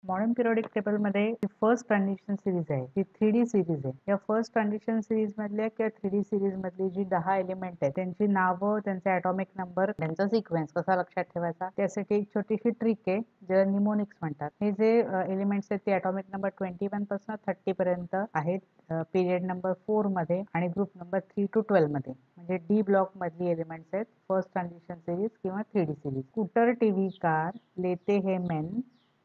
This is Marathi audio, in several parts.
मॉडर्न पिरियोडिक टेबल मध्ये फर्स्ट ट्रान्झिशन सिरीज आहे ती 3D सिरीज आहे. या फर्स्ट ट्रान्झिशन सिरीज मधल्या किंवा 3D सिरीज मधली जी 10 एलिमेंट आहेत त्यांची नावं, त्यांचे ॲटॉमिक नंबर, त्यांचा सिक्वेन्स कसा लक्षात ठेवायचा त्यासाठी एक छोटीशी ट्रिक आहे ज्याला निमोनिक्स म्हणतात. हे जे एलिमेंट्स आहेत ते ॲटॉमिक नंबर 21 पासून 30 पर्यंत आहेत पिरियड नंबर 4 मध्ये आणि ग्रुप नंबर 3 to 12 मध्ये. म्हणजे डी ब्लॉक मधली एलिमेंट्स आहेत फर्स्ट ट्रान्झिशन सिरीज किंवा 3D series. Scooter, TV, car, लेते हे मेन,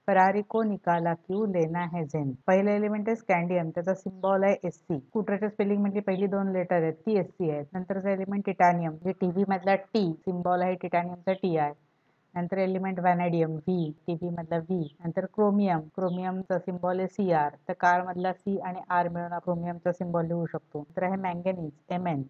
फरारी को निकाला क्यू, लेना है जेन. पहिलं एलिमेंट आहे स्कॅन्डियम, त्याचा सिम्बॉल आहे SC. स्कूटरच्या स्पेलिंग मधली पहिली 2 लेटर आहेत ती SC आहेत. नंतरचा एलिमेंट टिटॅनियम, जे टीव्ही मधला T, सिम्बॉल आहे टिटॅनियमचा TI. नंतर एलिमेंट व्हॅनेडियम V, टीव्ही मधला V. नंतर क्रोमियम, क्रोमियमचा सिम्बॉल आहे CR, तर कार मधला C आणि R मिळून क्रोमियमचा सिम्बॉल लिहू शकतो. तर आहे मँगनीज MN.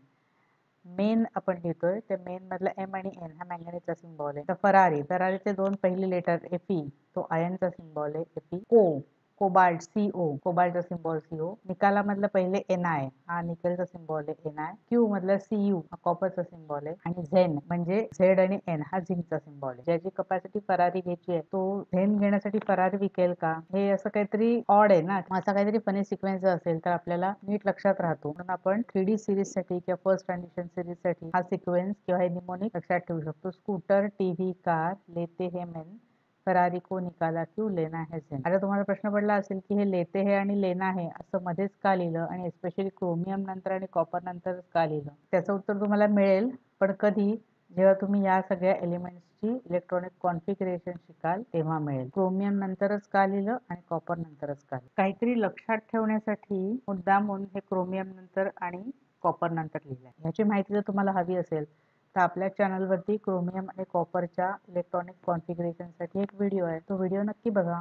मेन आपण लिहितोय त्या मेन मधला M आणि N हा मॅंगनीजचा सिम्बॉल आहे. तर फरारीचे 2 पहिले लेटर Fe, तो आयनचा सिम्बॉल आहे Fe. कोबाल्ट CO, कोबाल्टचा सिम्बॉल CO. निकाला मधलं पहिले Ni, हा निकेलचा सिम्बॉल आहे Ni. क्यू मधला Cu, हा कॉपरचा सिम्बॉल आहे. आणि झेन म्हणजे Z आणि N हा झिंकचा सिम्बॉल आहे. ज्याची कपॅसिटी फरारी घ्यायची आहे तो झेन घेण्यासाठी फरारी विकेल का, हे असं काहीतरी ऑड आहे ना, असा काहीतरी फनी सिक्वेन्स असेल तर आपल्याला नीट लक्षात राहतो. म्हणून आपण 3D सिरीज साठी किंवा फर्स्ट ट्रान्झिशन सिरीज साठी हा सिक्वेन्स किंवा हे निमोनिक लक्षात ठेवू शकतो. स्कूटर, टीव्ही, कार, लेते हे मेन, फरारी को निकाला क्यू, लेना है जेन. आता तुम्हाला प्रश्न पडला असेल की हे लेते हे आणि लेना है असं मध्येच का लिहिलं आणि एस्पेशली क्रोमियम नंतर आणि कॉपर नंतर का लिहिलं. त्याचं उत्तर तुम्हाला मिळेल, पण कधी, जेव्हा तुम्ही या सगळ्या एलिमेंट्सची इलेक्ट्रॉनिक कॉन्फिगरेशन शिकाल तेव्हा मिळेल. क्रोमियम नंतरच का लिहिलं आणि कॉपर नंतरच का लिहिलं. काहीतरी लक्षात ठेवण्यासाठी मुद्दामून हे क्रोमियम नंतर आणि कॉपर नंतर लिहिलंय. ह्याची माहिती जर तुम्हाला हवी असेल तर आपल्या चॅनलवरती क्रोमियम आणि कॉपरच्या इलेक्ट्रॉनिक कॉन्फिगरेशनसाठी एक व्हिडिओ आहे, तो व्हिडिओ नक्की बघा.